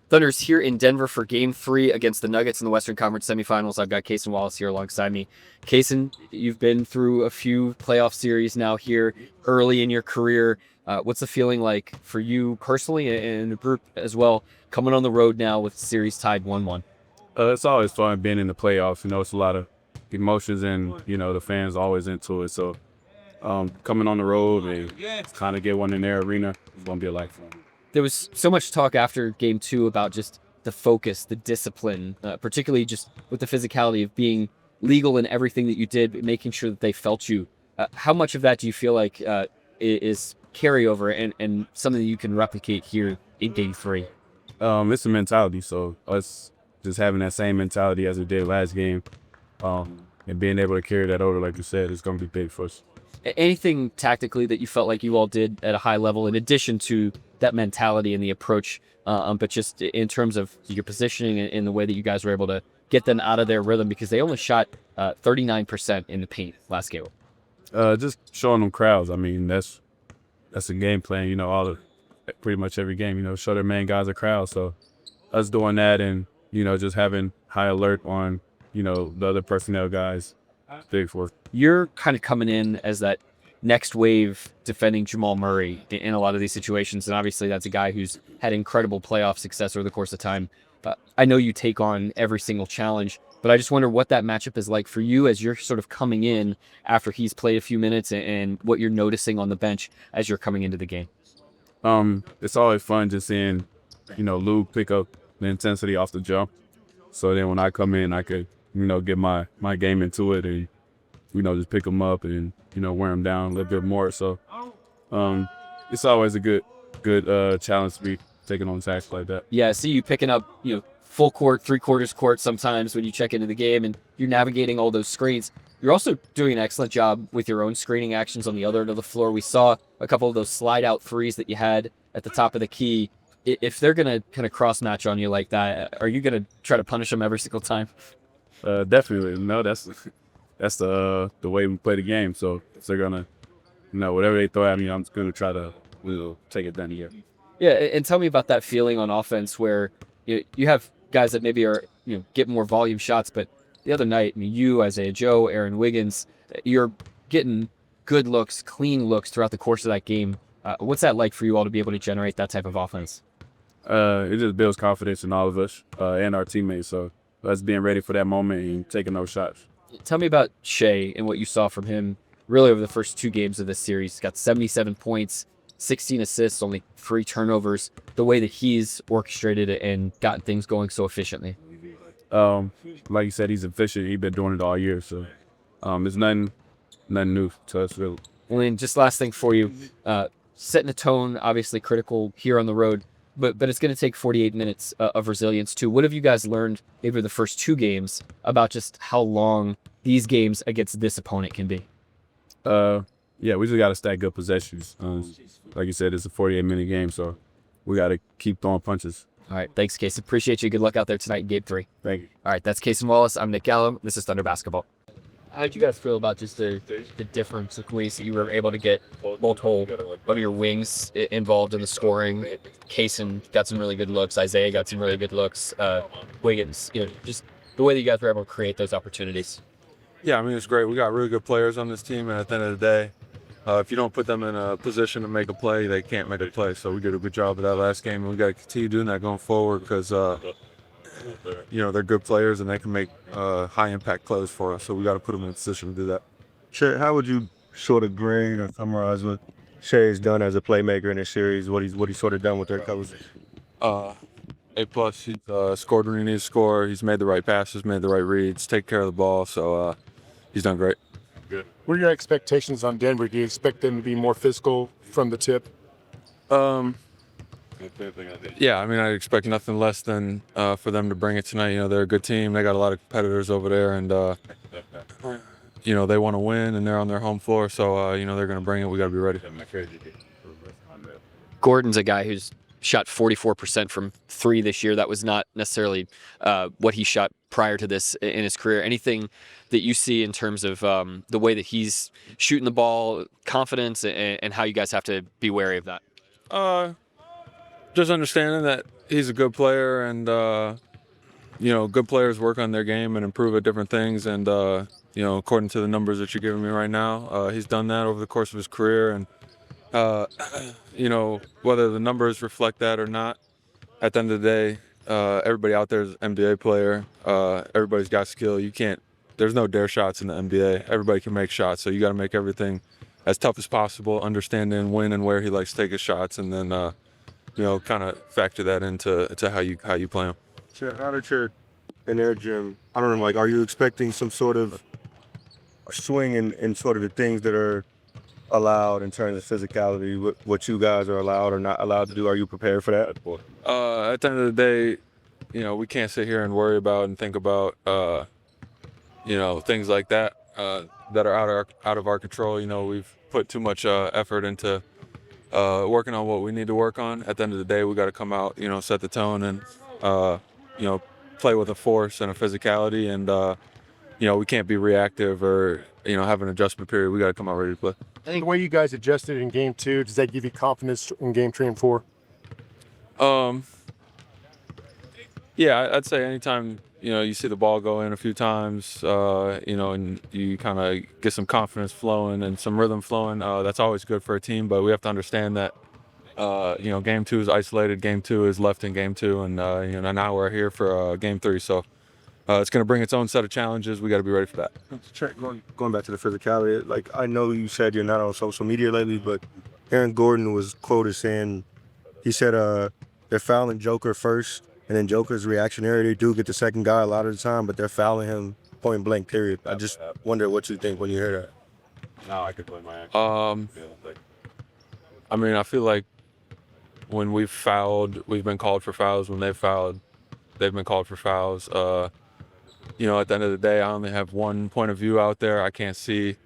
Thunder's here in Denver for Game 3 against the Nuggets in the Western Conference semifinals. I've got Cason Wallace here alongside me. Cason, you've been through a few playoff series now here early in your career. What's the feeling like for you personally and the group as well, coming on the road now with the series tied 1-1? It's always fun being in the playoffs. It's a lot of emotions and, the fans are always into it. So coming on the road and kind of get one in their arena is going to be a lot of fun. There was so much talk after Game 2 about just the focus, the discipline, particularly just with the physicality of being legal in everything that you did, making sure that they felt you. How much of that do you feel like is carryover and something that you can replicate here in Game 3? It's a mentality. So us just having that same mentality as we did last game and being able to carry that over, like you said, is going to be big for us. Anything tactically that you felt like you all did at a high level in addition to that mentality and the approach, but just in terms of your positioning and the way that you guys were able to get them out of their rhythm, because they only shot 39% in the paint last game? Just showing them crowds. I mean, that's a game plan, pretty much every game, show their main guys a crowd. So us doing that and, just having high alert on, the other personnel guys, big for us. You're kind of coming in as that next wave defending Jamal Murray in a lot of these situations. And obviously that's a guy who's had incredible playoff success over the course of time. I know you take on every single challenge, but I just wonder what that matchup is like for you as you're sort of coming in after he's played a few minutes and what you're noticing on the bench as you're coming into the game. It's always fun just seeing, Luke pick up the intensity off the jump. So then when I come in, I could, get my game into it and, just pick them up and, wear them down a little bit more. So it's always a good challenge to be taking on sacks like that. Yeah, I see you picking up, full court, 3/4 court sometimes when you check into the game and you're navigating all those screens. You're also doing an excellent job with your own screening actions on the other end of the floor. We saw a couple of those slide out threes that you had at the top of the key. If they're going to kind of cross match on you like that, are you going to try to punish them every single time? Definitely. No, that's the way we play the game. So if they're gonna, whatever they throw at me, I'm just gonna try to take it down here. Yeah, and tell me about that feeling on offense where you have guys that maybe are get more volume shots, but the other night, you, Isaiah Joe, Aaron Wiggins, you're getting good looks, clean looks throughout the course of that game. What's that like for you all to be able to generate that type of offense? It just builds confidence in all of us and our teammates. So us being ready for that moment and taking those shots. Tell me about Shai and what you saw from him really over the first 2 games of this series. He's got 77 points, 16 assists, only 3 turnovers. The way that he's orchestrated it and gotten things going so efficiently. Like you said, he's efficient. He's been doing it all year. So it's nothing new to us, really. And then just last thing for you, setting a tone, obviously critical here on the road, but it's going to take 48 minutes of resilience too. What have you guys learned maybe the first 2 games about just how long these games against this opponent can be? Yeah, we just got to stack good possessions. Like you said, it's a 48-minute game, so we got to keep throwing punches. All right, thanks, Case. Appreciate you. Good luck out there tonight in Game 3. Thank you. All right, that's Cason Wallace. I'm Nick Gallo. This is Thunder Basketball. How did you guys feel about just the difference of ways that you were able to get multiple of your wings involved in the scoring? Cason got some really good looks. Isaiah got some really good looks. Wiggins, just the way that you guys were able to create those opportunities. Yeah, I mean, it's great. We got really good players on this team, and at the end of the day, if you don't put them in a position to make a play, they can't make a play. So we did a good job of that last game, and we got to continue doing that going forward because, they're good players and they can make high-impact plays for us. So we got to put them in a position to do that. Chet, how would you sort of grade or summarize what Shai's done as a playmaker in this series? What he's sort of done with their coverage? A+. He's scored when he needs to score. He's made the right passes, made the right reads, take care of the ball. So he's done great. Good. What are your expectations on Denver? Do you expect them to be more physical from the tip? Yeah, I mean, I expect nothing less than for them to bring it tonight. They're a good team. They got a lot of competitors over there, and they want to win, and they're on their home floor. So they're going to bring it. We got to be ready. Gordon's a guy who's shot 44% from 3 this year. That was not necessarily what he shot prior to this in his career. Anything that you see in terms of the way that he's shooting the ball, confidence, and how you guys have to be wary of that? Just understanding that he's a good player, and good players work on their game and improve at different things. And according to the numbers that you're giving me right now, he's done that over the course of his career. And whether the numbers reflect that or not, at the end of the day, everybody out there is an NBA player. Everybody's got skill. There's no dare shots in the NBA. Everybody can make shots, so you got to make everything as tough as possible, understanding when and where he likes to take his shots, and then kind of factor that into how you play him. Chet, now that you're in their gym, I don't know, like, are you expecting some sort of swing in sort of the things that are allowed in terms of physicality, what you guys are allowed or not allowed to do? Are you prepared for that? At the end of the day, we can't sit here and worry about and think about, things like that that are out of our control. We've put too much effort into working on what we need to work on. At the end of the day, we got to come out, set the tone, and play with a force and a physicality. And we can't be reactive or have an adjustment period. We got to come out ready to play. The way you guys adjusted in Game 2, does that give you confidence in Game 3 and 4? Yeah, I'd say anytime you see the ball go in a few times, and you kind of get some confidence flowing and some rhythm flowing, that's always good for a team. But we have to understand that Game 2 is isolated, Game 2 is left in Game 2, and now we're here for Game 3. So it's going to bring its own set of challenges. We got to be ready for that. Going back to the physicality, like, I know you said you're not on social media lately, but Aaron Gordon was quoted saying, he said they're fouling Joker first, and then Joker's reactionary. They do get the second guy a lot of the time, but they're fouling him point blank, period. I just wonder what you think when you hear that. Now I can play my action. I feel like when we've fouled, we've been called for fouls. When they've fouled, they've been called for fouls. At the end of the day, I only have one point of view out there. I can't see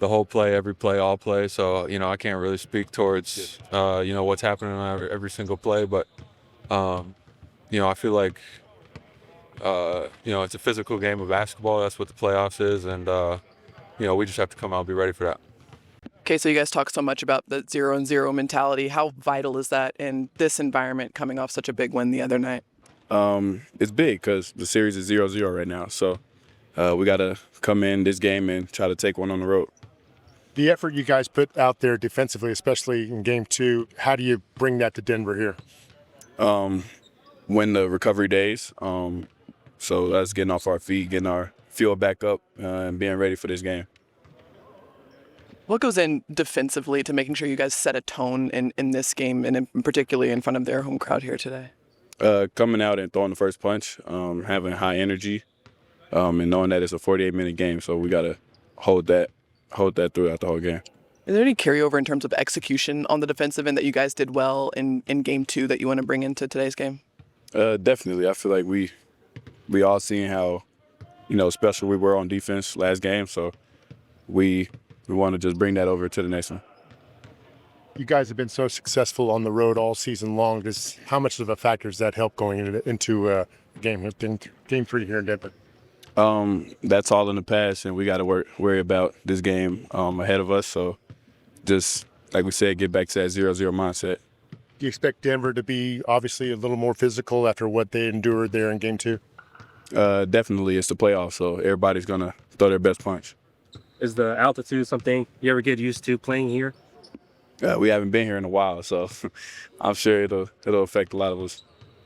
the whole play, every play, all play. So, I can't really speak towards, what's happening on every single play. But, I feel like, it's a physical game of basketball. That's what the playoffs is. And, we just have to come out and be ready for that. Okay, so you guys talk so much about the 0-0 mentality. How vital is that in this environment coming off such a big win the other night? It's big because the series is 0-0 right now. So we got to come in this game and try to take one on the road. The effort you guys put out there defensively, especially in Game 2, how do you bring that to Denver here? Win the recovery days. So that's getting off our feet, getting our fuel back up, and being ready for this game. What goes in defensively to making sure you guys set a tone in this game, and particularly in front of their home crowd here today? Coming out and throwing the first punch, having high energy, and knowing that it's a 48-minute game, so we got to hold that throughout the whole game. Is there any carryover in terms of execution on the defensive end that you guys did well in Game 2 that you want to bring into today's game? Definitely. I feel like we all seen how special we were on defense last game, so we want to just bring that over to the next one. You guys have been so successful on the road all season long. How much of a factor does that help going into Game 3 here in Denver? That's all in the past, and we got to worry about this game ahead of us. So just, like we said, get back to that 0-0 mindset. Do you expect Denver to be obviously a little more physical after what they endured there in Game 2? Definitely. It's the playoffs, so everybody's going to throw their best punch. Is the altitude something you ever get used to playing here? We haven't been here in a while, so I'm sure it'll affect a lot of us.